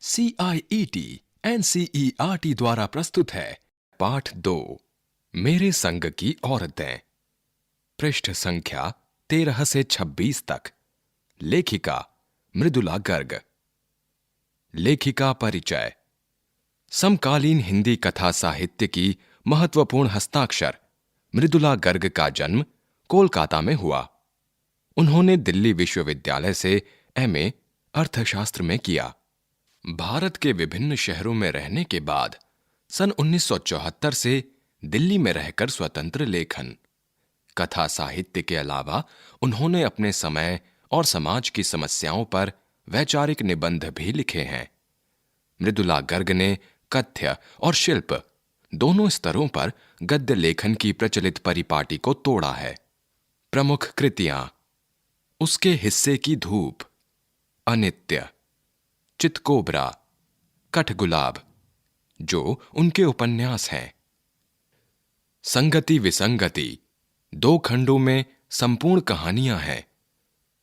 CIET NCERT द्वारा प्रस्तुत है पाठ 2 मेरे संग की औरतें। पृष्ठ संख्या 13 से 26 तक। लेखिका मृदुला गर्ग। लेखिका परिचय। समकालीन हिंदी कथा साहित्य की महत्वपूर्ण हस्ताक्षर मृदुला गर्ग का जन्म कोलकाता में हुआ। उन्होंने दिल्ली विश्वविद्यालय से MA अर्थशास्त्र में किया। भारत के विभिन्न शहरों में रहने के बाद सन 1974 से दिल्ली में रहकर स्वतंत्र लेखन, कथा साहित्य के अलावा उन्होंने अपने समय और समाज की समस्याओं पर वैचारिक निबंध भी लिखे हैं। मृदुला गर्ग ने कथ्य और शिल्प दोनों स्तरों पर गद्य लेखन की प्रचलित परिपाटी को तोड़ा है। प्रमुख कृतियां: उसके हिस्से की धूप, अनित्य, चितकोबरा, कठगुलाब, जो उनके उपन्यास हैं। संगति विसंगति 2 खंडों में संपूर्ण कहानियां हैं।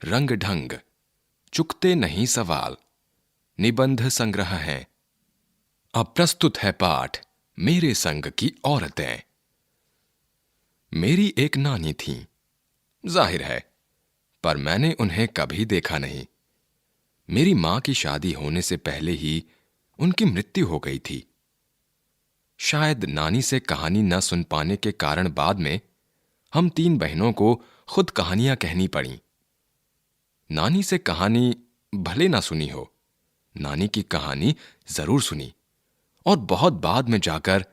रंग ढंग, चुकते नहीं सवाल, निबंध संग्रह हैं। अब प्रस्तुत है पाठ मेरे संग की औरतें। मेरी एक नानी थीं, जाहिर है, पर मैंने उन्हें कभी देखा नहीं। मेरी मां की शादी होने से पहले ही उनकी मृत्यु हो गई थी। शायद नानी से कहानी न सुन पाने के कारण बाद में हम 3 बहनों को खुद कहानियां कहनी पड़ीं। नानी से कहानी भले ना सुनी हो, नानी की कहानी जरूर सुनी और बहुत बाद में जाकर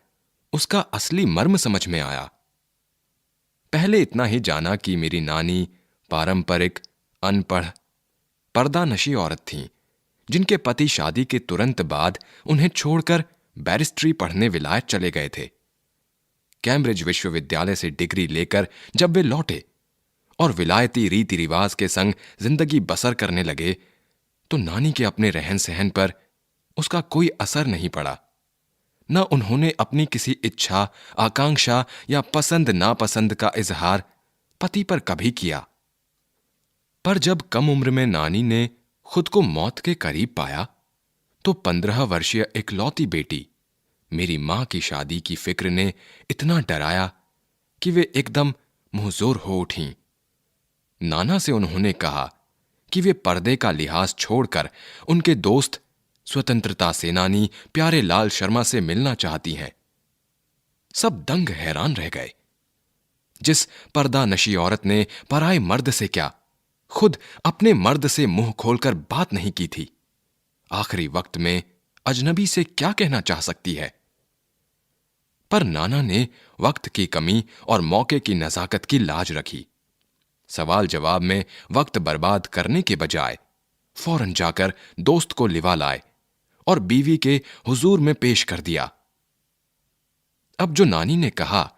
उसका असली मर्म समझ में आया। पहले इतना ही जाना कि मेरी नानी पारंपरिक, अनपढ़, पर्दानशी औरत थीं, जिनके पति शादी के तुरंत बाद उन्हें छोड़कर बैरिस्ट्री पढ़ने विलायत चले गए थे। कैम्ब्रिज विश्वविद्यालय से डिग्री लेकर जब वे लौटे और विलायती रीति रिवाज के संग जिंदगी बसर करने लगे, तो नानी के अपने रहन सहन पर उसका कोई असर नहीं पड़ा। न उन्होंने अपनी किसी इच्छा, आकांक्षा या पसंद नापसंद का इजहार पति पर कभी किया। पर जब कम उम्र में नानी ने खुद को मौत के करीब पाया, तो 15 वर्षीय इकलौती बेटी मेरी मां की शादी की फिक्र ने इतना डराया कि वे एकदम मुंहजोर हो उठीं। नाना से उन्होंने कहा कि वे पर्दे का लिहाज छोड़कर उनके दोस्त स्वतंत्रता सेनानी प्यारे लाल शर्मा से मिलना चाहती हैं। सब दंग हैरान रह गए। जिस पर्दा नशी औरत ने पराए मर्द से क्या, खुद अपने मर्द से मुंह खोलकर बात नहीं की थी, आखिरी वक्त में अजनबी से क्या कहना चाह सकती है। पर नाना ने वक्त की कमी और मौके की नजाकत की लाज रखी। सवाल जवाब में वक्त बर्बाद करने के बजाय फौरन जाकर दोस्त को लिवा लाए और बीवी के हुजूर में पेश कर दिया। अब जो नानी ने कहा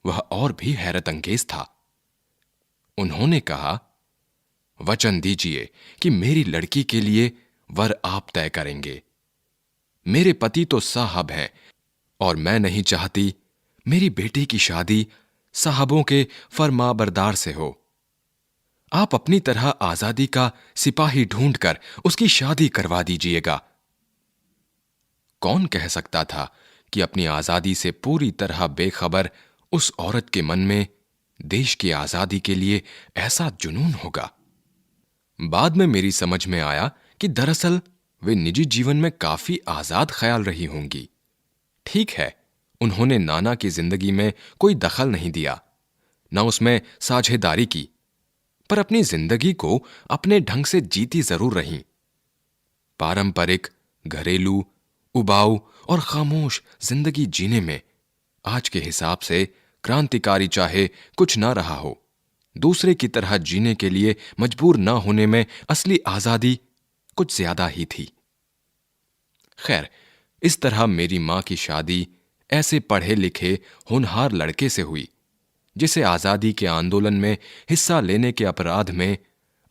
वह और भी हैरत अंगेज था। उन्होंने कहा, वचन दीजिए कि मेरी लड़की के लिए वर आप तय करेंगे। मेरे पति तो साहब हैं और मैं नहीं चाहती मेरी बेटी की शादी साहबों के फरमाबरदार से हो। आप अपनी तरह आजादी का सिपाही ढूंढकर उसकी शादी करवा दीजिएगा। कौन कह सकता था कि अपनी आजादी से पूरी तरह बेखबर उस औरत के मन में देश की आजादी के लिए ऐसा जुनून होगा। बाद में मेरी समझ में आया कि दरअसल वे निजी जीवन में काफी आजाद ख्याल रही होंगी। ठीक है, उन्होंने नाना की जिंदगी में कोई दखल नहीं दिया, न उसमें साझेदारी की, पर अपनी जिंदगी को अपने ढंग से जीती जरूर रहीं। पारंपरिक, घरेलू, उबाऊ और खामोश जिंदगी जीने में आज के हिसाब से क्रांतिकारी चाहे कुछ ना रहा हो, दूसरे की तरह जीने के लिए मजबूर ना होने में असली आजादी कुछ ज्यादा ही थी। खैर, इस तरह मेरी मां की शादी ऐसे पढ़े लिखे होनहार लड़के से हुई जिसे आजादी के आंदोलन में हिस्सा लेने के अपराध में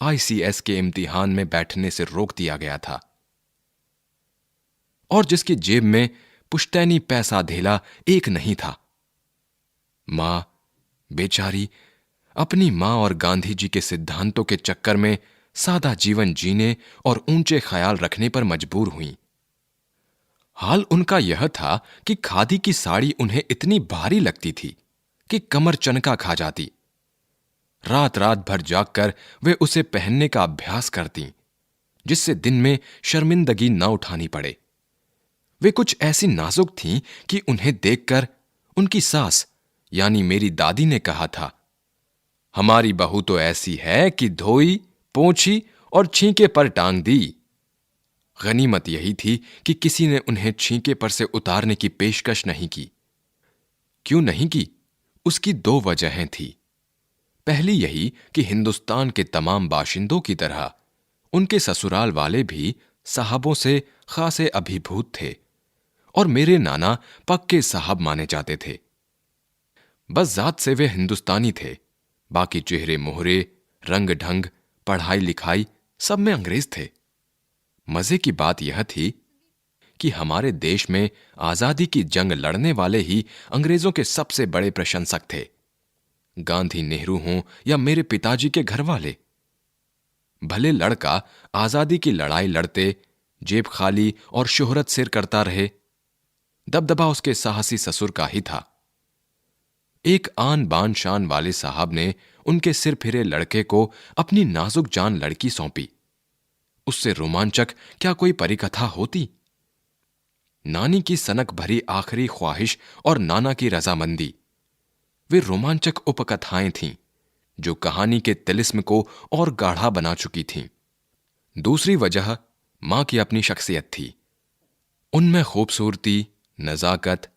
ICS के इम्तिहान में बैठने से रोक दिया गया था और जिसकी जेब में पुश्तैनी पैसा धेला एक नहीं था। मां बेचारी अपनी मां और गांधी जी के सिद्धांतों के चक्कर में सादा जीवन जीने और ऊंचे ख्याल रखने पर मजबूर हुई। हाल उनका यह था कि खादी की साड़ी उन्हें इतनी भारी लगती थी कि कमर चनका खा जाती। रात रात भर जागकर वे उसे पहनने का अभ्यास करती, जिससे दिन में शर्मिंदगी न उठानी पड़े। वे कुछ ऐसी नाजुक थीं कि उन्हें देखकर उनकी सास यानी मेरी दादी ने कहा था, हमारी बहू तो ऐसी है कि धोई, पोंछी और छींके पर टांग दी। गनीमत यही थी कि किसी ने उन्हें छींके पर से उतारने की पेशकश नहीं की। क्यों नहीं की? उसकी दो वजहें थी। पहली यही कि हिंदुस्तान के तमाम बाशिंदों की तरह उनके ससुराल वाले भी साहबों से खासे अभिभूत थे और मेरे नाना पक्के साहब माने जाते थे। बस जात से वे हिंदुस्तानी थे, बाकी चेहरे मोहरे, रंग ढंग, पढ़ाई लिखाई सब में अंग्रेज थे। मजे की बात यह थी कि हमारे देश में आजादी की जंग लड़ने वाले ही अंग्रेजों के सबसे बड़े प्रशंसक थे, गांधी, नेहरू हों या मेरे पिताजी के घर वाले। भले लड़का आजादी की लड़ाई लड़ते जेब खाली और शोहरत सिर करता रहे, दबदबा उसके साहसी ससुर का ही था। एक आन बान शान वाले साहब ने उनके सिर फिरे लड़के को अपनी नाजुक जान लड़की सौंपी। उससे रोमांचक क्या कोई परिकथा होती? नानी की सनक भरी आखिरी ख्वाहिश और नाना की रजामंदी, वे रोमांचक उपकथाएं थीं जो कहानी के तिलिस्म को और गाढ़ा बना चुकी थीं। दूसरी वजह मां की अपनी शख्सियत थी। उनमें खूबसूरती, नजाकत,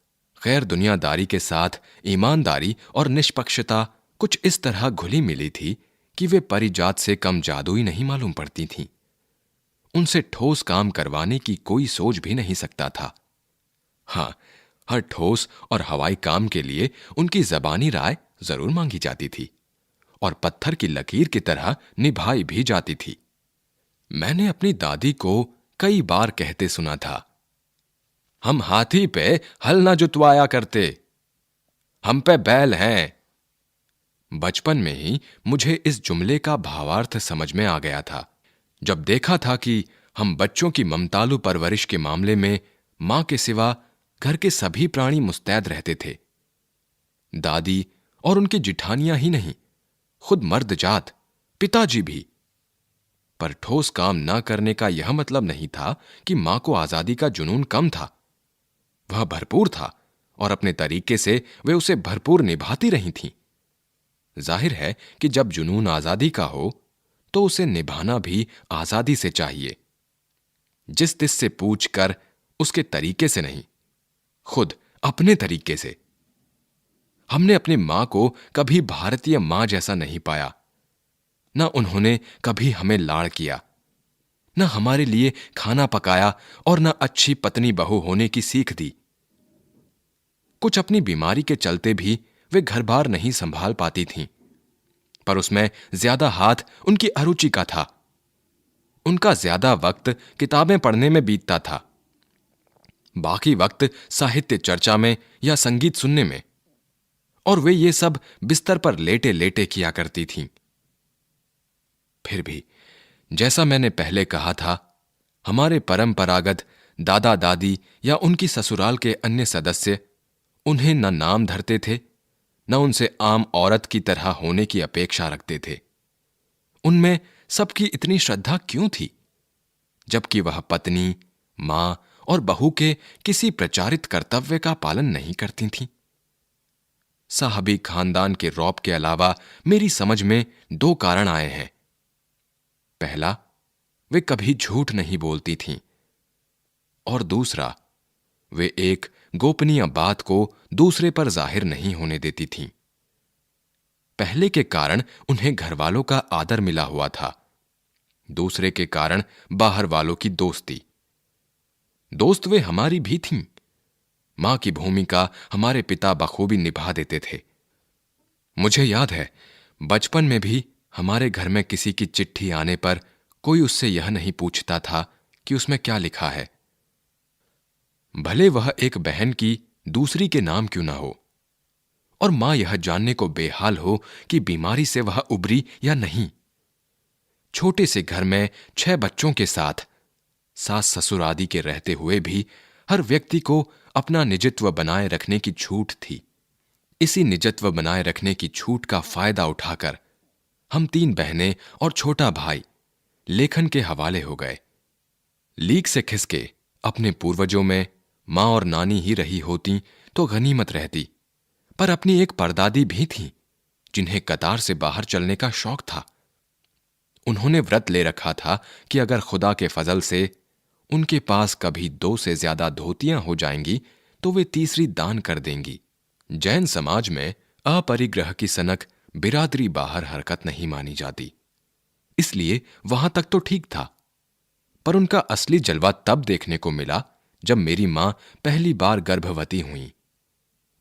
गैर दुनियादारी के साथ ईमानदारी और निष्पक्षता कुछ इस तरह घुली मिली थी कि वे परिजात से कम जादुई नहीं मालूम पड़ती थीं। उनसे ठोस काम करवाने की कोई सोच भी नहीं सकता था। हां, हर ठोस और हवाई काम के लिए उनकी जबानी राय जरूर मांगी जाती थी और पत्थर की लकीर की तरह निभाई भी जाती थी। मैंने अपनी दादी को कई बार कहते सुना था, हम हाथी पे हल ना जुतवाया करते, हम पे बैल हैं। बचपन में ही मुझे इस जुमले का भावार्थ समझ में आ गया था, जब देखा था कि हम बच्चों की ममतालू परवरिश के मामले में मां के सिवा घर के सभी प्राणी मुस्तैद रहते थे। दादी और उनकी जिठानियां ही नहीं, खुद मर्द जात पिताजी भी। पर ठोस काम ना करने का यह मतलब नहीं था कि मां को आजादी का जुनून कम था। वह भरपूर था और अपने तरीके से वे उसे भरपूर निभाती रही थीं। जाहिर है कि जब जुनून आजादी का हो तो उसे निभाना भी आजादी से चाहिए, जिस तिस से पूछ कर, उसके तरीके से नहीं, खुद अपने तरीके से। हमने अपनी मां को कभी भारतीय मां जैसा नहीं पाया। न उन्होंने कभी हमें लाड़ किया, न हमारे लिए खाना पकाया और न अच्छी पत्नी बहू होने की सीख दी। कुछ अपनी बीमारी के चलते भी वे घर बार नहीं संभाल पाती थीं, पर उसमें ज्यादा हाथ उनकी अरुचि का था। उनका ज्यादा वक्त किताबें पढ़ने में बीतता था, बाकी वक्त साहित्य चर्चा में या संगीत सुनने में, और वे ये सब बिस्तर पर लेटे लेटे किया करती थीं। फिर भी जैसा मैंने पहले कहा था, हमारे परंपरागत दादा दादी या उनकी ससुराल के अन्य सदस्य उन्हें न नाम धरते थे, न उनसे आम औरत की तरह होने की अपेक्षा रखते थे। उनमें सबकी इतनी श्रद्धा क्यों थी, जबकि वह पत्नी, मां और बहू के किसी प्रचारित कर्तव्य का पालन नहीं करती थीं? साहबी खानदान के रौब के अलावा मेरी समझ में दो कारण आए हैं। पहला, वे कभी झूठ नहीं बोलती थीं, और दूसरा, वे एक गोपनीय बात को दूसरे पर जाहिर नहीं होने देती थीं। पहले के कारण उन्हें घर वालों का आदर मिला हुआ था, दूसरे के कारण बाहर वालों की दोस्ती। दोस्त वे हमारी भी थीं। मां की भूमिका हमारे पिता बखूबी निभा देते थे। मुझे याद है, बचपन में भी हमारे घर में किसी की चिट्ठी आने पर कोई उससे यह नहीं पूछता था कि उसमें क्या लिखा है, भले वह एक बहन की दूसरी के नाम क्यों ना हो, और मां यह जानने को बेहाल हो कि बीमारी से वह उबरी या नहीं। छोटे से घर में 6 बच्चों के साथ सास ससुर आदि के रहते हुए भी हर व्यक्ति को अपना निजत्व बनाए रखने की छूट थी। इसी निजत्व बनाए रखने की छूट का फायदा उठाकर हम 3 बहनें और छोटा भाई लेखन के हवाले हो गए। लीक से खिसके अपने पूर्वजों में मां और नानी ही रही होती तो गनीमत रहती, पर अपनी एक परदादी भी थी जिन्हें कतार से बाहर चलने का शौक था। उन्होंने व्रत ले रखा था कि अगर खुदा के फजल से उनके पास कभी 2 से ज्यादा धोतियां हो जाएंगी तो वे तीसरी दान कर देंगी। जैन समाज में अपरिग्रह की सनक बिरादरी बाहर हरकत नहीं मानी जाती, इसलिए वहां तक तो ठीक था। पर उनका असली जलवा तब देखने को मिला जब मेरी मां पहली बार गर्भवती हुई।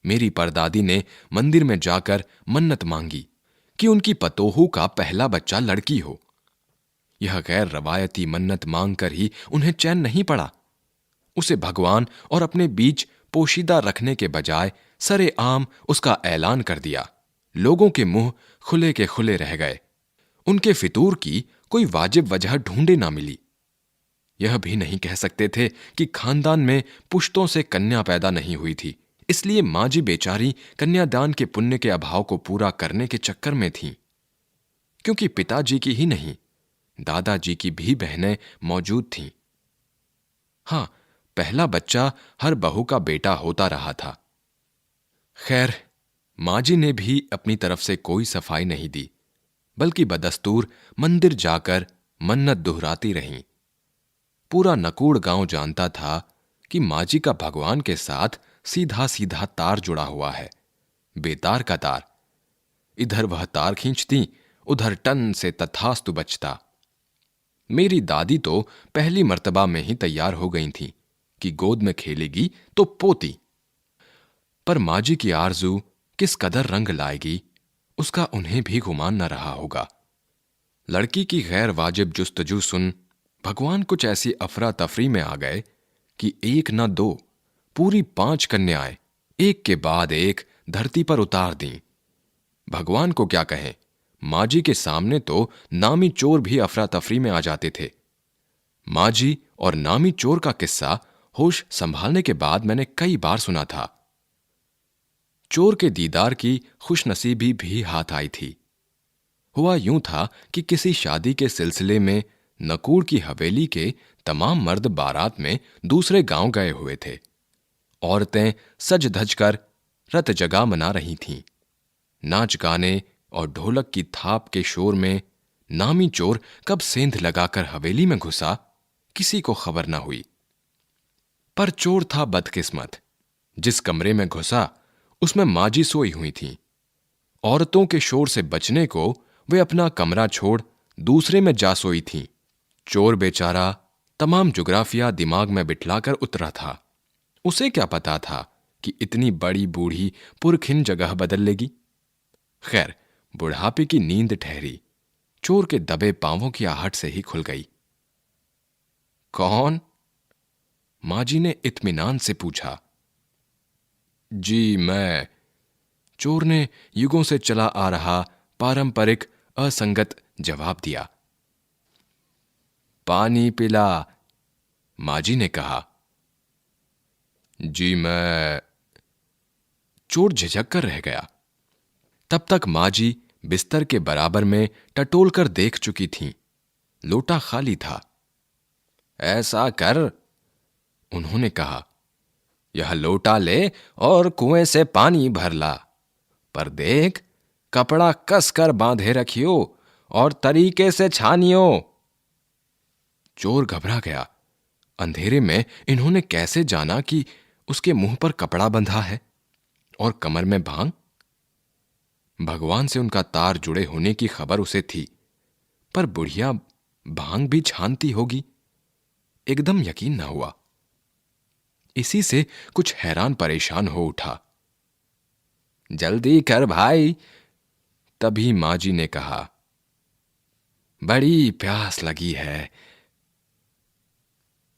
मेरी परदादी ने मंदिर में जाकर मन्नत मांगी कि उनकी पतोहू का पहला बच्चा लड़की हो। यह गैर रवायती मन्नत मांगकर ही उन्हें चैन नहीं पड़ा। उसे भगवान और अपने बीच पोशीदा रखने के बजाय सरेआम उसका ऐलान कर दिया। लोगों के मुंह खुले के खुले रह गए। उनके फितूर की कोई वाजिब वजह ढूंढे ना मिली। यह भी नहीं कह सकते थे कि खानदान में पुश्तों से कन्या पैदा नहीं हुई थी, इसलिए मां जी बेचारी कन्यादान के पुण्य के अभाव को पूरा करने के चक्कर में थीं। क्योंकि पिताजी की ही नहीं, दादाजी की भी बहनें मौजूद थीं। हां, पहला बच्चा हर बहू का बेटा होता रहा था। खैर, मां जी ने भी अपनी तरफ से कोई सफाई नहीं दी, बल्कि बदस्तूर मंदिर जाकर मन्नत दोहराती रहीं। पूरा नकूड़ गांव जानता था कि मां जी का भगवान के साथ सीधा सीधा तार जुड़ा हुआ है, बेतार का तार। इधर वह तार खींचती, उधर टन से तथास्तु बचता। मेरी दादी तो पहली मर्तबा में ही तैयार हो गई थी कि गोद में खेलेगी तो पोती। पर मां जी की आरजू किस कदर रंग लाएगी, उसका उन्हें भी गुमान न रहा होगा। लड़की की गैर वाजिब जुस्तजू सुन भगवान कुछ ऐसी अफरा तफरी में आ गए कि 1 न 2 पूरी 5 कन्याएं एक के बाद एक धरती पर उतार दी। भगवान को क्या कहें, मां जी के सामने तो नामी चोर भी अफरा तफरी में आ जाते थे। मां जी और नामी चोर का किस्सा होश संभालने के बाद मैंने कई बार सुना था। चोर के दीदार की खुशनसीबी भी हाथ आई थी। हुआ यूं था कि किसी शादी के सिलसिले में नकूड़ की हवेली के तमाम मर्द बारात में दूसरे गांव गए हुए थे। औरतें सज धज कर रत जगा मना रही थीं। नाच गाने और ढोलक की थाप के शोर में नामी चोर कब सेंध लगाकर हवेली में घुसा, किसी को खबर न हुई। पर चोर था बदकिस्मत। जिस कमरे में घुसा उसमें मां जी सोई हुई थीं। औरतों के शोर से बचने को वे अपना कमरा छोड़ दूसरे में जा सोई थीं। चोर बेचारा तमाम जुग्राफिया दिमाग में बिठलाकर उतरा था। उसे क्या पता था कि इतनी बड़ी बूढ़ी पुरखिन जगह बदल लेगी। खैर, बुढ़ापे की नींद ठहरी, चोर के दबे पांवों की आहट से ही खुल गई। कौन? मां जी ने इत्मीनान से पूछा। जी मैं। चोर ने युगों से चला आ रहा पारंपरिक असंगत जवाब दिया। पानी पिला, मां जी ने कहा। जी मैं। चोर झिझक कर रह गया। तब तक मां जी बिस्तर के बराबर में टटोल कर देख चुकी थीं। लोटा खाली था। ऐसा कर, उन्होंने कहा, यह लोटा ले और कुएं से पानी भर ला, पर देख कपड़ा कस कर बांधे रखियो और तरीके से छानियो। चोर घबरा गया। अंधेरे में इन्होंने कैसे जाना कि उसके मुंह पर कपड़ा बंधा है और कमर में भांग? भगवान से उनका तार जुड़े होने की खबर उसे थी, पर बुढ़िया भांग भी छानती होगी, एकदम यकीन न हुआ। इसी से कुछ हैरान परेशान हो उठा। जल्दी कर भाई, तभी मां जी ने कहा, बड़ी प्यास लगी है।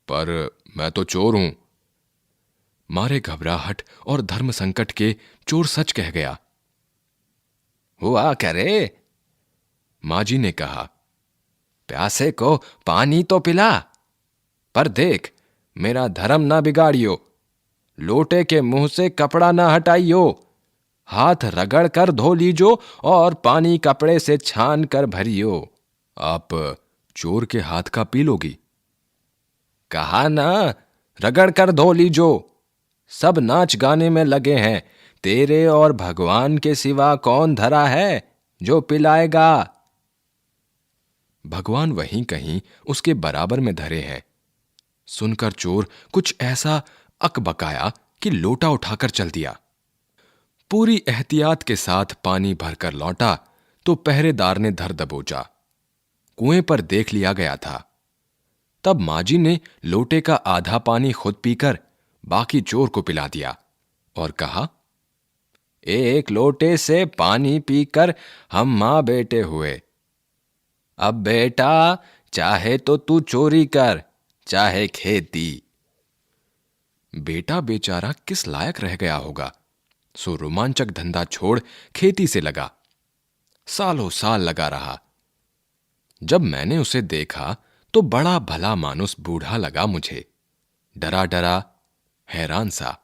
पर मैं तो चोर हूं। मारे घबराहट और धर्म संकट के चोर सच कह गया। हुआ करे, मां जी ने कहा, प्यासे को पानी तो पिला, पर देख मेरा धर्म ना बिगाड़ियो, लोटे के मुंह से कपड़ा ना हटाइयो, हाथ रगड़ कर धो लीजो और पानी कपड़े से छान कर भरियो। आप चोर के हाथ का पी लोगी? कहा ना, रगड़ कर धो लीजो। सब नाच गाने में लगे हैं, तेरे और भगवान के सिवा कौन धरा है जो पिलाएगा? भगवान वहीं कहीं उसके बराबर में धरे हैं। सुनकर चोर कुछ ऐसा अकबकाया कि लोटा उठाकर चल दिया। पूरी एहतियात के साथ पानी भरकर लौटा तो पहरेदार ने धर दबोचा। कुएं पर देख लिया गया था। तब माजी ने लोटे का आधा पानी खुद पीकर बाकी चोर को पिला दिया और कहा, एक लोटे से पानी पीकर हम मां बेटे हुए। अब बेटा, चाहे तो तू चोरी कर, चाहे खेती। बेटा बेचारा किस लायक रह गया होगा, सो रोमांचक धंधा छोड़ खेती से लगा। सालों साल लगा रहा। जब मैंने उसे देखा तो बड़ा भला मानुस बूढ़ा लगा मुझे, डरा डरा, हैरान सा।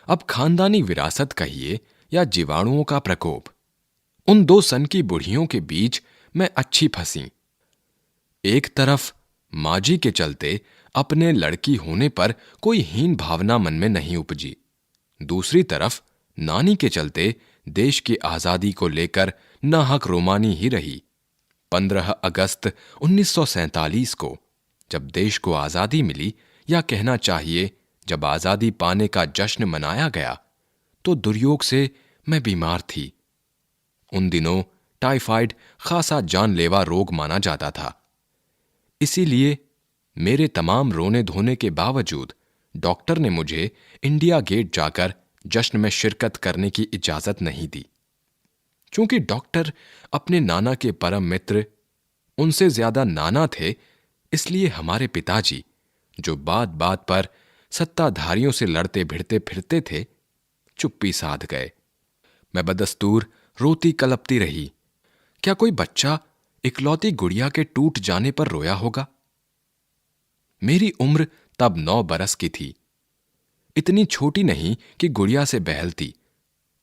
अब खानदानी विरासत कहिए या जीवाणुओं का प्रकोप, उन दो सन की बुढ़ियों के बीच मैं अच्छी फंसी। एक तरफ माजी के चलते अपने लड़की होने पर कोई हीन भावना मन में नहीं उपजी, दूसरी तरफ नानी के चलते देश की आजादी को लेकर नाहक रोमानी ही रही। 15 अगस्त 1947 को जब देश को आजादी मिली, या कहना चाहिए जब आजादी पाने का जश्न मनाया गया, तो दुर्योग से मैं बीमार थी। उन दिनों टाइफाइड खासा जानलेवा रोग माना जाता था। इसीलिए मेरे तमाम रोने धोने के बावजूद डॉक्टर ने मुझे इंडिया गेट जाकर जश्न में शिरकत करने की इजाजत नहीं दी। चूंकि डॉक्टर अपने नाना के परम मित्र, उनसे ज्यादा नाना थे, इसलिए हमारे पिताजी, जो बात बात पर सत्ताधारियों से लड़ते भिड़ते फिरते थे, चुप्पी साध गए। मैं बदस्तूर रोती कलपती रही। क्या कोई बच्चा इकलौती गुड़िया के टूट जाने पर रोया होगा? मेरी उम्र तब 9 बरस की थी। इतनी छोटी नहीं कि गुड़िया से बहलती,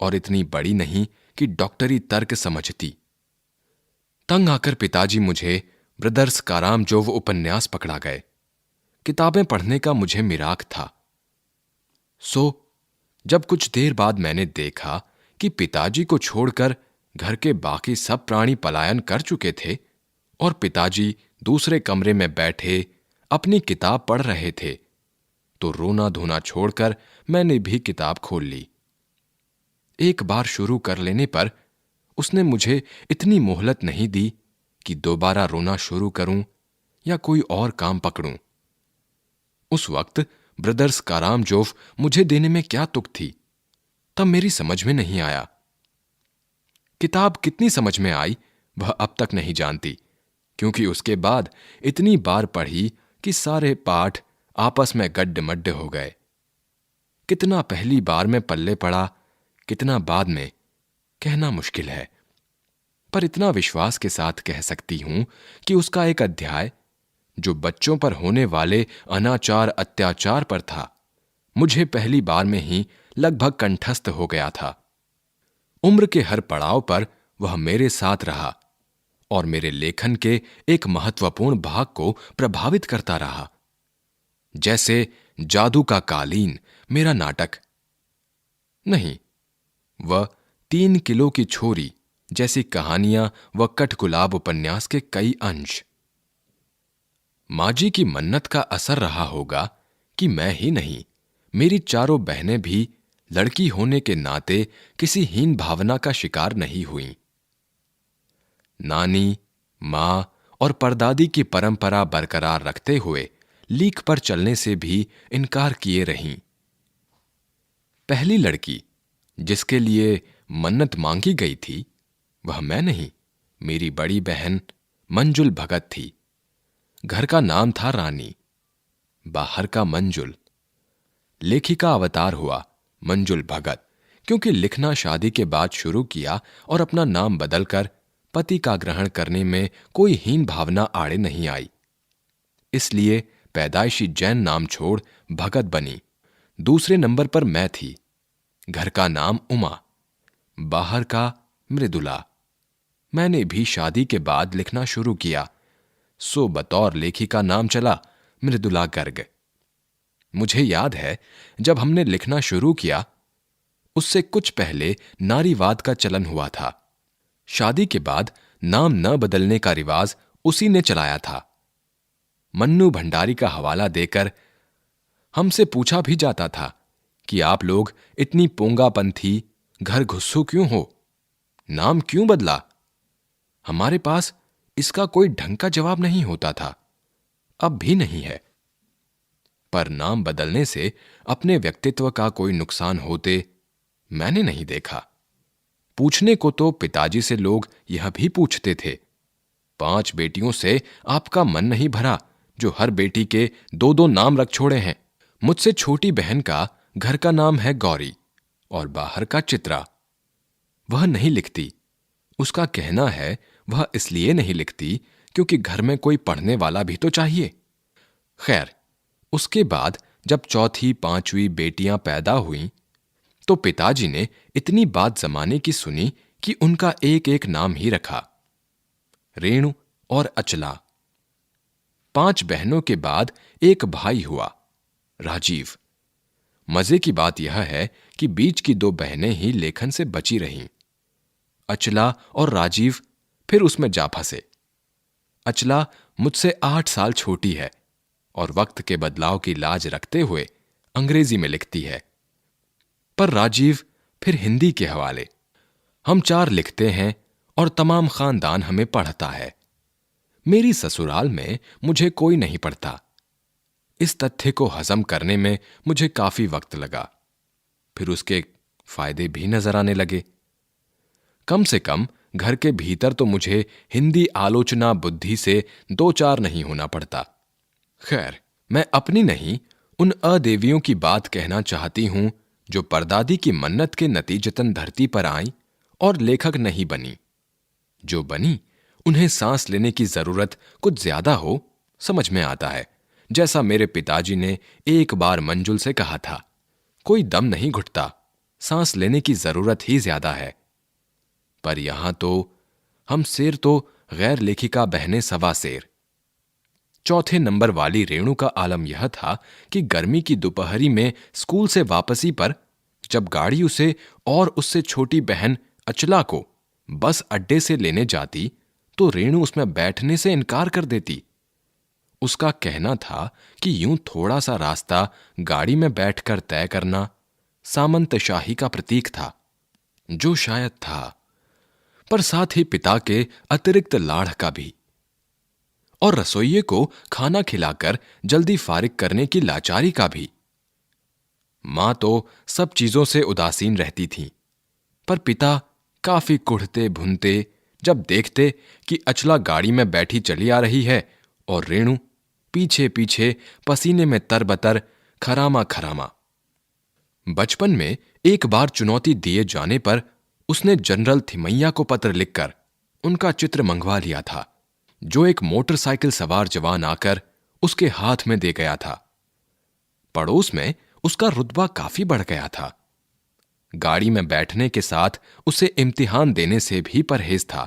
और इतनी बड़ी नहीं कि डॉक्टरी तर्क समझती। तंग आकर पिताजी मुझे ब्रदर्स कारामजोव उपन्यास पकड़ा गए। किताबें पढ़ने का मुझे मिराक था। सो जब कुछ देर बाद मैंने देखा कि पिताजी को छोड़कर घर के बाकी सब प्राणी पलायन कर चुके थे और पिताजी दूसरे कमरे में बैठे अपनी किताब पढ़ रहे थे, तो रोना धोना छोड़कर मैंने भी किताब खोल ली। एक बार शुरू कर लेने पर उसने मुझे इतनी मोहलत नहीं दी कि दोबारा रोना शुरू करूं या कोई और काम पकड़ूं। उस वक्त ब्रदर्स कारामजोव मुझे देने में क्या तुक थी, तब मेरी समझ में नहीं आया। किताब कितनी समझ में आई वह अब तक नहीं जानती, क्योंकि उसके बाद इतनी बार पढ़ी कि सारे पाठ आपस में गड्ढे-मड्ढे हो गए। कितना पहली बार में पल्ले पड़ा, कितना बाद में, कहना मुश्किल है। पर इतना विश्वास के साथ कह सकती हूं कि उसका एक अध्याय, जो बच्चों पर होने वाले अनाचार अत्याचार पर था, मुझे पहली बार में ही लगभग कंठस्थ हो गया था। उम्र के हर पड़ाव पर वह मेरे साथ रहा और मेरे लेखन के एक महत्वपूर्ण भाग को प्रभावित करता रहा। जैसे जादू का कालीन मेरा नाटक, नहीं, वह 3 किलो की छोरी जैसी कहानियां व कठगुलाब उपन्यास के कई अंश। माजी की मन्नत का असर रहा होगा कि मैं ही नहीं, मेरी चारों बहनें भी लड़की होने के नाते किसी हीन भावना का शिकार नहीं हुईं। नानी, मां और परदादी की परंपरा बरकरार रखते हुए लीक पर चलने से भी इनकार किए रहीं। पहली लड़की जिसके लिए मन्नत मांगी गई थी, वह मैं नहीं, मेरी बड़ी बहन मंजुल भगत थी। घर का नाम था रानी, बाहर का मंजुल। लेखिका अवतार हुआ मंजुल भगत, क्योंकि लिखना शादी के बाद शुरू किया और अपना नाम बदलकर पति का ग्रहण करने में कोई हीन भावना आड़े नहीं आई। इसलिए पैदाइशी जैन नाम छोड़ भगत बनी। दूसरे नंबर पर मैं थी। घर का नाम उमा, बाहर का मृदुला। मैंने भी शादी के बाद लिखना शुरू किया, सो बतौर लेखिका नाम चला मृदुला गर्ग। मुझे याद है जब हमने लिखना शुरू किया उससे कुछ पहले नारीवाद का चलन हुआ था। शादी के बाद नाम न बदलने का रिवाज उसी ने चलाया था। मन्नू भंडारी का हवाला देकर हमसे पूछा भी जाता था कि आप लोग इतनी पोंगापंथी घर घुस्सू क्यों हो, नाम क्यों बदला। हमारे पास इसका कोई ढंग का जवाब नहीं होता था, अब भी नहीं है। पर नाम बदलने से अपने व्यक्तित्व का कोई नुकसान होते मैंने नहीं देखा। पूछने को तो पिताजी से लोग यह भी पूछते थे, 5 बेटियों से आपका मन नहीं भरा जो हर बेटी के 2-2 नाम रख छोड़े हैं। मुझसे छोटी बहन का घर का नाम है गौरी और बाहर का चित्रा। वह नहीं लिखती। उसका कहना है वह इसलिए नहीं लिखती क्योंकि घर में कोई पढ़ने वाला भी तो चाहिए। खैर, उसके बाद जब 4थी 5वीं बेटियां पैदा हुईं तो पिताजी ने इतनी बात जमाने की सुनी कि उनका एक एक नाम ही रखा, रेणु और अचला। 5 बहनों के बाद एक भाई हुआ, राजीव। मजे की बात यह है कि बीच की 2 बहनें ही लेखन से बची रहीं। अचला और राजीव फिर उसमें जा फंसे। अचला मुझसे 8 साल छोटी है और वक्त के बदलाव की लाज रखते हुए अंग्रेजी में लिखती है, पर राजीव फिर हिंदी के हवाले। हम 4 लिखते हैं और तमाम खानदान हमें पढ़ता है। मेरी ससुराल में मुझे कोई नहीं पढ़ता। इस तथ्य को हजम करने में मुझे काफी वक्त लगा। फिर उसके फायदे भी नजर आने लगे। कम से कम घर के भीतर तो मुझे हिंदी आलोचना बुद्धि से 2-4 नहीं होना पड़ता। खैर, मैं अपनी नहीं उन अदेवियों की बात कहना चाहती हूं जो परदादी की मन्नत के नतीजतन धरती पर आई और लेखक नहीं बनी। जो बनी उन्हें सांस लेने की जरूरत कुछ ज्यादा हो, समझ में आता है। जैसा मेरे पिताजी ने एक बार मंजुल से कहा था, कोई दम नहीं घुटता, सांस लेने की जरूरत ही ज्यादा है। पर यहां तो हम शेर तो गैर लेखिका बहनें सवा शेर। 4थे नंबर वाली रेणु का आलम यह था कि गर्मी की दोपहरी में स्कूल से वापसी पर जब गाड़ी उसे और उससे छोटी बहन अचला को बस अड्डे से लेने जाती तो रेणु उसमें बैठने से इनकार कर देती। उसका कहना था कि यूं थोड़ा सा रास्ता गाड़ी में बैठकर तय करना सामंतशाही का प्रतीक था, जो शायद था, पर साथ ही पिता के अतिरिक्त लाड़ का भी, और रसोइये को खाना खिलाकर जल्दी फारिग करने की लाचारी का भी। मां तो सब चीजों से उदासीन रहती थीं, पर पिता काफी कुढ़ते भुनते जब देखते कि अचला गाड़ी में बैठी चली आ रही है और रेणु पीछे पीछे पसीने में तरबतर खरामा खरामा। बचपन में एक बार चुनौती दिए जाने पर उसने जनरल थिमैया को पत्र लिखकर उनका चित्र मंगवा लिया था, जो एक मोटरसाइकिल सवार जवान आकर उसके हाथ में दे गया था। पड़ोस में उसका रुतबा काफी बढ़ गया था। गाड़ी में बैठने के साथ उसे इम्तिहान देने से भी परहेज था।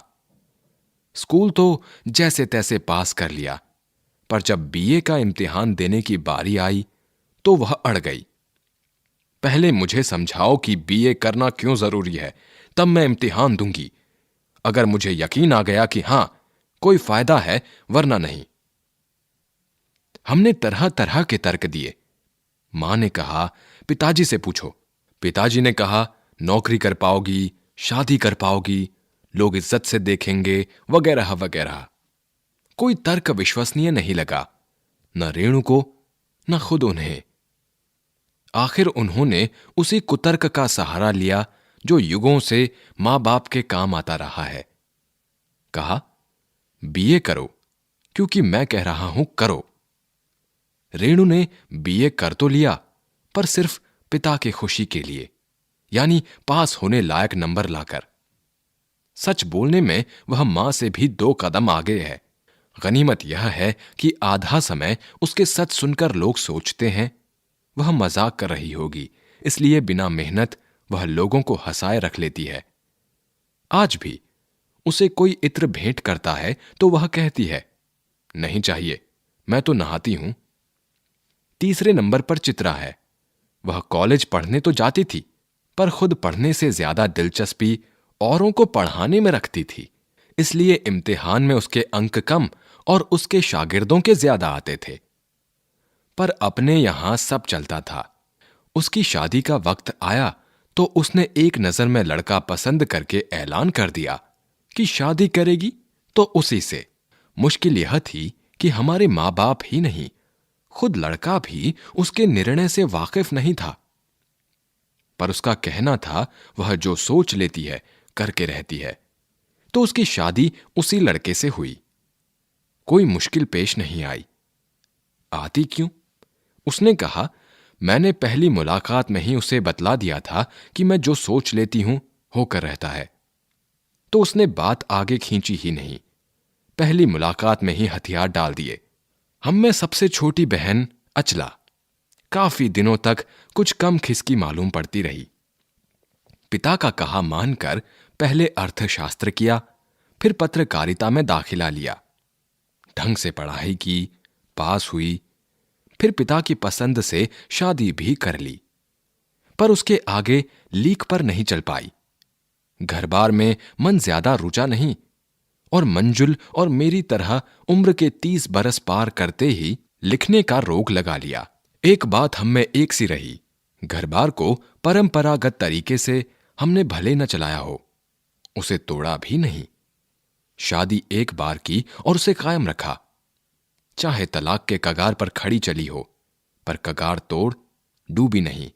स्कूल तो जैसे तैसे पास कर लिया, पर जब बीए का इम्तिहान देने की बारी आई तो वह अड़ गई। पहले मुझे समझाओ कि बीए करना क्यों जरूरी है, तब मैं इम्तिहान दूंगी। अगर मुझे यकीन आ गया कि हां कोई फायदा है, वरना नहीं। हमने तरह तरह के तर्क दिए। मां ने कहा पिताजी से पूछो। पिताजी ने कहा नौकरी कर पाओगी, शादी कर पाओगी, लोग इज्जत से देखेंगे, वगैरह वगैरह। कोई तर्क विश्वसनीय नहीं लगा, न रेणु को न खुद उन्हें। आखिर उन्होंने उसी कुतर्क का सहारा लिया जो युगों से मां बाप के काम आता रहा है। कहा बीए करो, क्योंकि मैं कह रहा हूं करो। रेणु ने बीए कर तो लिया, पर सिर्फ पिता की खुशी के लिए, यानी पास होने लायक नंबर लाकर। सच बोलने में वह मां से भी 2 कदम आगे है। गनीमत यह है कि आधा समय उसके सच सुनकर लोग सोचते हैं वह मजाक कर रही होगी, इसलिए बिना मेहनत वह लोगों को हंसाए रख लेती है। आज भी उसे कोई इत्र भेंट करता है तो वह कहती है, नहीं चाहिए, मैं तो नहाती हूं। तीसरे नंबर पर चित्रा है। वह कॉलेज पढ़ने तो जाती थी, पर खुद पढ़ने से ज्यादा दिलचस्पी औरों को पढ़ाने में रखती थी, इसलिए इम्तिहान में उसके अंक कम और उसके शागिर्दों के ज्यादा आते थे। पर अपने यहां सब चलता था। उसकी शादी का वक्त आया तो उसने एक नजर में लड़का पसंद करके ऐलान कर दिया कि शादी करेगी तो उसी से। मुश्किल यह थी कि हमारे माँ बाप ही नहीं, खुद लड़का भी उसके निर्णय से वाकिफ नहीं था। पर उसका कहना था वह जो सोच लेती है करके रहती है, तो उसकी शादी उसी लड़के से हुई। कोई मुश्किल पेश नहीं आई। आती क्यों? उसने कहा, मैंने पहली मुलाकात में ही उसे बतला दिया था कि मैं जो सोच लेती हूं होकर रहता है। तो उसने बात आगे खींची ही नहीं, पहली मुलाकात में ही हथियार डाल दिए। हम में सबसे छोटी बहन अचला काफी दिनों तक कुछ कम खिसकी मालूम पड़ती रही। पिता का कहा मानकर पहले अर्थशास्त्र किया, फिर पत्रकारिता में दाखिला लिया। ढंग से पढ़ाई की, पास हुई, फिर पिता की पसंद से शादी भी कर ली। पर उसके आगे लीक पर नहीं चल पाई। घर बार में मन ज्यादा रुचा नहीं, और मंजुल और मेरी तरह उम्र के 30 बरस पार करते ही लिखने का रोग लगा लिया। एक बात हम में एक सी रही, घर बार को परंपरागत तरीके से हमने भले न चलाया हो, उसे तोड़ा भी नहीं। शादी एक बार की और उसे कायम रखा, चाहे तलाक के कगार पर खड़ी चली हो, पर कगार तोड़ डूबी नहीं।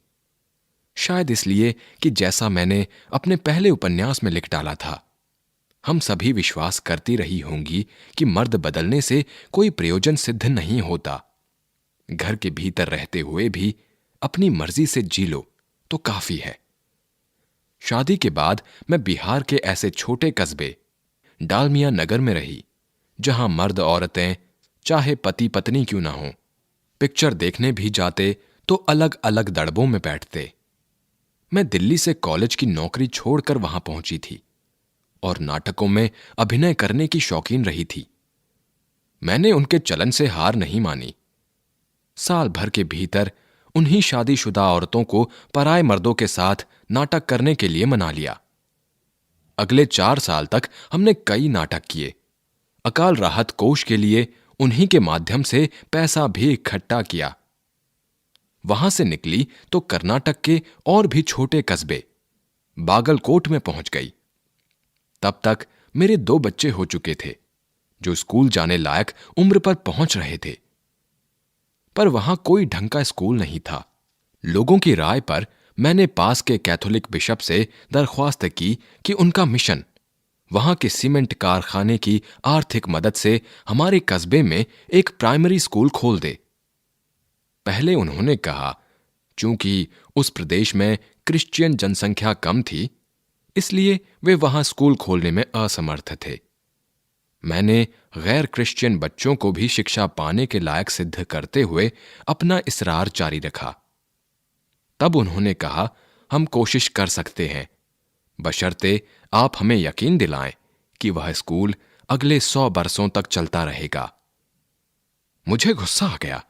शायद इसलिए कि जैसा मैंने अपने पहले उपन्यास में लिख डाला था, हम सभी विश्वास करती रही होंगी कि मर्द बदलने से कोई प्रयोजन सिद्ध नहीं होता। घर के भीतर रहते हुए भी अपनी मर्जी से जी लो तो काफी है। शादी के बाद मैं बिहार के ऐसे छोटे कस्बे डालमिया नगर में रही, जहां मर्द औरतें चाहे पति पत्नी क्यों ना हो, पिक्चर देखने भी जाते तो अलग अलग दड़बों में बैठते। मैं दिल्ली से कॉलेज की नौकरी छोड़कर वहां पहुंची थी और नाटकों में अभिनय करने की शौकीन रही थी। मैंने उनके चलन से हार नहीं मानी। साल भर के भीतर उन्हीं शादीशुदा औरतों को पराए मर्दों के साथ नाटक करने के लिए मना लिया। अगले 4 साल तक हमने कई नाटक किए। अकाल राहत कोष के लिए उन्हीं के माध्यम से पैसा भी इकट्ठा किया। वहां से निकली तो कर्नाटक के और भी छोटे कस्बे बागलकोट में पहुंच गई। तब तक मेरे 2 बच्चे हो चुके थे, जो स्कूल जाने लायक उम्र पर पहुंच रहे थे। पर वहां कोई ढंग का स्कूल नहीं था। लोगों की राय पर मैंने पास के कैथोलिक बिशप से दरख्वास्त की कि उनका मिशन वहां के सीमेंट कारखाने की आर्थिक मदद से हमारे कस्बे में एक प्राइमरी स्कूल खोल दे। पहले उन्होंने कहा, चूंकि उस प्रदेश में क्रिश्चियन जनसंख्या कम थी, इसलिए वे वहां स्कूल खोलने में असमर्थ थे। मैंने गैर क्रिश्चियन बच्चों को भी शिक्षा पाने के लायक सिद्ध करते हुए अपना इसरार जारी रखा। तब उन्होंने कहा, हम कोशिश कर सकते हैं, बशर्ते आप हमें यकीन दिलाएं कि वह स्कूल अगले 100 बरसों तक चलता रहेगा। मुझे गुस्सा आ गया।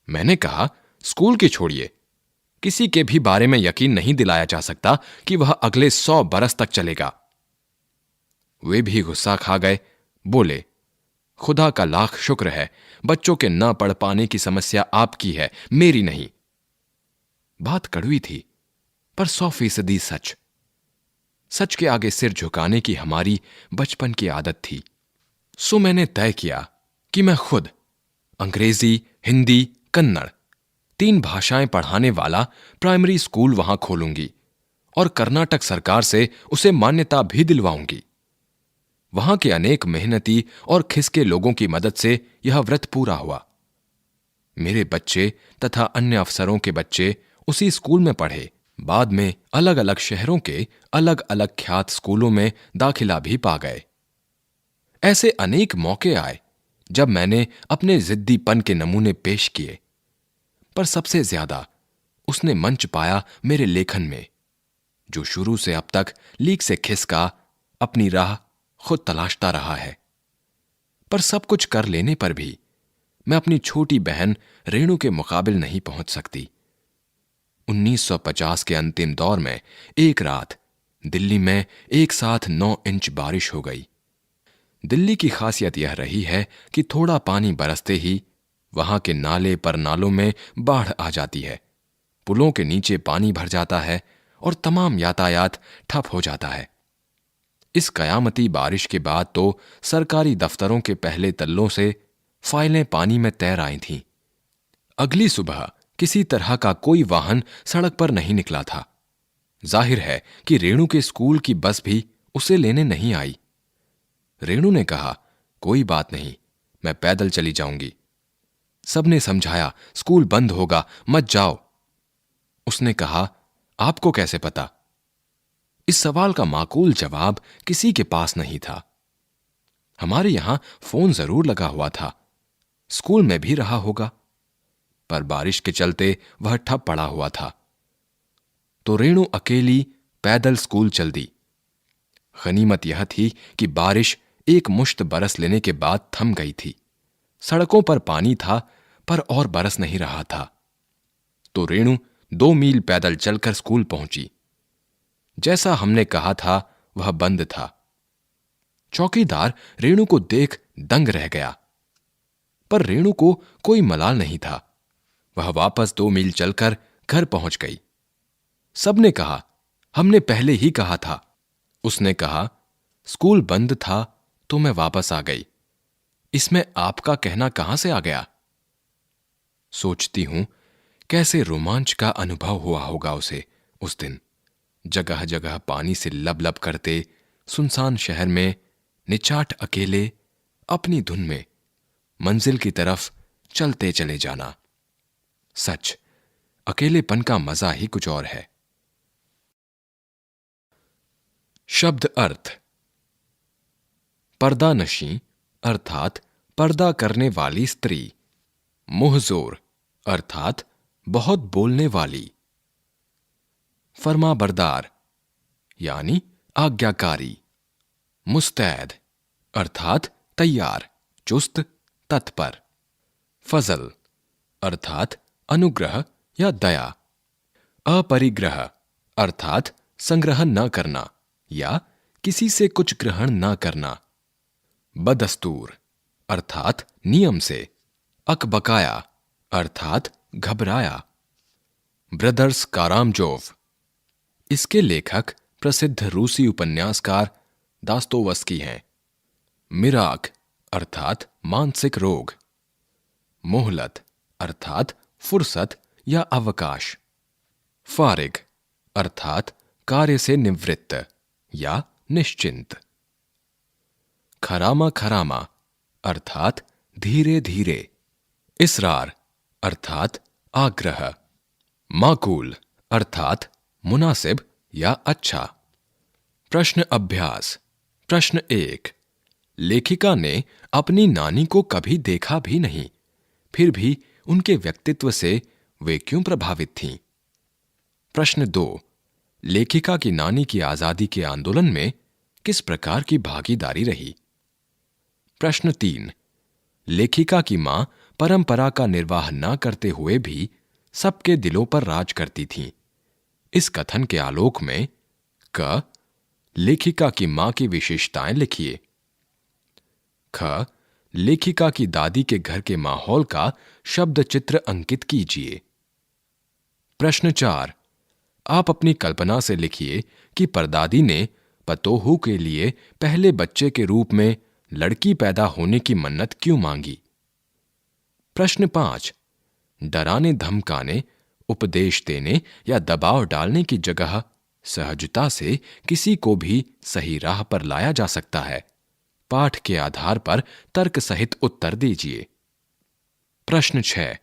मैंने कहा, स्कूल की छोड़िए, किसी के भी बारे में यकीन नहीं दिलाया जा सकता कि वह अगले 100 बरस तक चलेगा। वे भी गुस्सा खा गए। बोले, खुदा का लाख शुक्र है, बच्चों के न पढ़ पाने की समस्या आपकी है, मेरी नहीं। बात कड़वी थी, पर 100% सच। सच के आगे सिर झुकाने की हमारी बचपन की आदत थी। सो मैंने तय किया कि मैं खुद अंग्रेजी, हिंदी, कन्नड़ 3 भाषाएं पढ़ाने वाला प्राइमरी स्कूल वहां खोलूंगी और कर्नाटक सरकार से उसे मान्यता भी दिलवाऊंगी। वहां के अनेक मेहनती और खिसके लोगों की मदद से यह व्रत पूरा हुआ। मेरे बच्चे तथा अन्य अफसरों के बच्चे उसी स्कूल में पढ़े। बाद में अलग अलग शहरों के अलग अलग ख्यात स्कूलों में दाखिला भी पा गए। ऐसे अनेक मौके आए जब मैंने अपने जिद्दीपन के नमूने पेश किए, पर सबसे ज्यादा उसने मंच पाया मेरे लेखन में, जो शुरू से अब तक लीक से खिसका अपनी राह खुद तलाशता रहा है। पर सब कुछ कर लेने पर भी मैं अपनी छोटी बहन रेणु के मुकाबिल नहीं पहुंच सकती। 1950 के अंतिम दौर में एक रात दिल्ली में एक साथ 9 इंच बारिश हो गई। दिल्ली की खासियत यह रही है कि थोड़ा पानी बरसते ही वहां के नाले पर नालों में बाढ़ आ जाती है, पुलों के नीचे पानी भर जाता है और तमाम यातायात ठप हो जाता है। इस कयामती बारिश के बाद तो सरकारी दफ्तरों के पहले तल्लों से फाइलें पानी में तैर आई थीं। अगली सुबह किसी तरह का कोई वाहन सड़क पर नहीं निकला था। जाहिर है कि रेणु के स्कूल की बस भी उसे लेने नहीं आई। रेणु ने कहा, कोई बात नहीं, मैं पैदल चली जाऊंगी। सबने समझाया, स्कूल बंद होगा, मत जाओ। उसने कहा, आपको कैसे पता? इस सवाल का माकूल जवाब किसी के पास नहीं था। हमारे यहां फोन जरूर लगा हुआ था, स्कूल में भी रहा होगा, पर बारिश के चलते वह ठप पड़ा हुआ था। तो रेणु अकेली पैदल स्कूल चल दी। गनीमत यह थी कि बारिश एक मुश्त बरस लेने के बाद थम गई थी। सड़कों पर पानी था, पर और बरस नहीं रहा था। तो रेणु 2 मील पैदल चलकर स्कूल पहुंची। जैसा हमने कहा था, वह बंद था। चौकीदार रेणु को देख दंग रह गया, पर रेणु को कोई मलाल नहीं था। वह वापस 2 मील चलकर घर पहुंच गई। सबने कहा, हमने पहले ही कहा था। उसने कहा, स्कूल बंद था तो मैं वापस आ गई, इसमें आपका कहना कहां से आ गया? सोचती हूं कैसे रोमांच का अनुभव हुआ होगा उसे उस दिन, जगह जगह पानी से लबलब करते सुनसान शहर में निचाट अकेले अपनी धुन में मंजिल की तरफ चलते चले जाना। सच, अकेलेपन का मजा ही कुछ और है। शब्द अर्थ। पर्दानशी अर्थात पर्दा करने वाली स्त्री। मुहजोर अर्थात बहुत बोलने वाली। फरमाबरदार यानी आज्ञाकारी। मुस्तैद अर्थात तैयार, चुस्त, तत्पर। फजल अर्थात अनुग्रह या दया। अपरिग्रह अर्थात संग्रह न करना या किसी से कुछ ग्रहण न करना। बदस्तूर अर्थात नियम से। अकबकाया अर्थात घबराया। ब्रदर्स कारामजोव, इसके लेखक प्रसिद्ध रूसी उपन्यासकार दास्तोवस्की हैं। मिराक अर्थात मानसिक रोग। मोहलत अर्थात फुर्सत या अवकाश। फारिग अर्थात कार्य से निवृत्त या निश्चिंत। खरामा खरामा अर्थात धीरे धीरे। इसरार अर्थात आग्रह। माकूल अर्थात मुनासिब या अच्छा। प्रश्न अभ्यास। प्रश्न 1। लेखिका ने अपनी नानी को कभी देखा भी नहीं, फिर भी उनके व्यक्तित्व से वे क्यों प्रभावित थीं? प्रश्न 2। लेखिका की नानी की आजादी के आंदोलन में किस प्रकार की भागीदारी रही? प्रश्न 3। लेखिका की मां परंपरा का निर्वाह न करते हुए भी सबके दिलों पर राज करती थीं। इस कथन के आलोक में क। लेखिका की मां की विशेषताएं लिखिए। ख। लेखिका की दादी के घर के माहौल का शब्द चित्र अंकित कीजिए। प्रश्न 4। आप अपनी कल्पना से लिखिए कि परदादी ने पतोहू के लिए पहले बच्चे के रूप में लड़की पैदा होने की मन्नत क्यों मांगी? प्रश्न 5। डराने धमकाने, उपदेश देने या दबाव डालने की जगह सहजता से किसी को भी सही राह पर लाया जा सकता है। पाठ के आधार पर तर्क सहित उत्तर दीजिए। प्रश्न 6।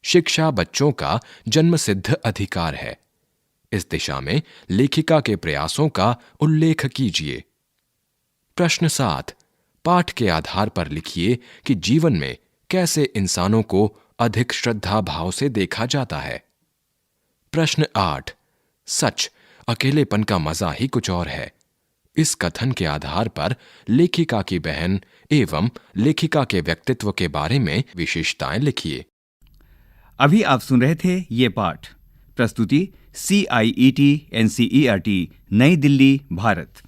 शिक्षा बच्चों का जन्मसिद्ध अधिकार है। इस दिशा में लेखिका के प्रयासों का उल्लेख कीजिए। प्रश्न 7। पाठ के आधार पर लिखिए कि जीवन में कैसे इंसानों को अधिक श्रद्धा भाव से देखा जाता है। प्रश्न 8। सच, अकेलेपन का मजा ही कुछ और है। इस कथन के आधार पर लेखिका की बहन एवं लेखिका के व्यक्तित्व के बारे में विशेषताएं लिखिए। अभी आप सुन रहे थे ये पाठ। प्रस्तुति CIET NCERT, नई दिल्ली, भारत।